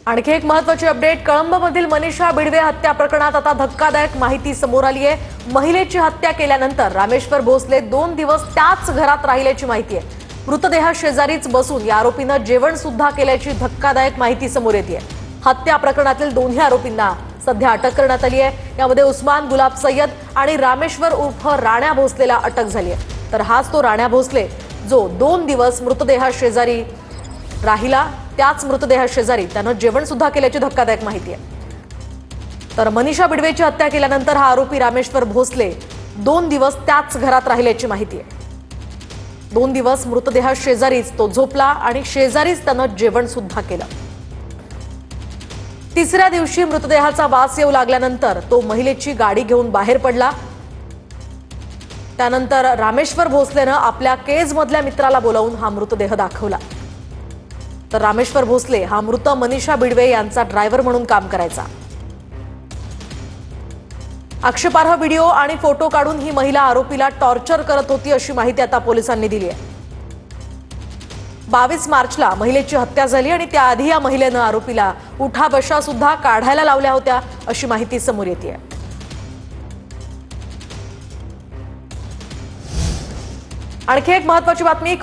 आणखी एक महत्त्वाची अपडेट। कळंबमधील मनीषा बिडवे हत्या प्रकरणात आता धक्कादायक माहिती समोर आली आहे। महिलेची हत्या केल्यानंतर रामेश्वर भोसले 2 दिवस त्याच घरात राहिल्याची माहिती आहे। मृतदेहा शेजारीच बसून या आरोपीनं जेवण सुद्धा केल्याची धक्कादायक माहिती समोर येते। हत्या प्रकरणातील दोन्ही आरोपींना सध्या अटक करण्यात आली आहे। यामध्ये उस्मान गुलाब सय्यद आणि रामेश्वर उर्फ राण्या भोसलेला अटक झाली आहे। तर हाच तो राण्या भोसले जो 2 दिवस मृतदेहा शेजारी राहिला। त्याच मृतदेहा शेजारी त्यानं जेवण सुद्धा केल्याची धक्कादायक माहिती आहे। तर मनीषा बिडवेची हत्या केल्यानंतर हा आरोपी रामेश्वर भोसले 2 दिवस त्याच घरात राहिल्याची माहिती आहे। 2 दिवस मृतदेहा शेजारीच तो झोपला आणि शेजारीच त्यानं जेवण सुद्धा केलं। तिसऱ्या दिवशी मृतदेहाचा वास येऊ लागल्यानंतर तो महिलेची गाडी घेऊन बाहेर पडला। त्यानंतर रामेश्वर भोसलेनं आपल्या केजमधल्या मित्राला बोलावून हा मृतदेह दाखवला। तर रामेश्वर भोसले हा मृत मनीषा बिडवे यांचा ड्रायव्हर म्हणून काम करायचा। आक्षेपार्ह व्हिडिओ आणि फोटो काढून ही महिला आरोपीला टॉर्चर करत होती अशी माहिती आता पोलिसांनी दिली आहे। 22 मार्चला महिलेची हत्या झाली आणि त्याआधी या महिलेनं आरोपीला उठाबशा सुद्धा काढायला लावल्या होत्या अशी माहिती समोर येते। आणखी एक महत्त्वाची बातमी।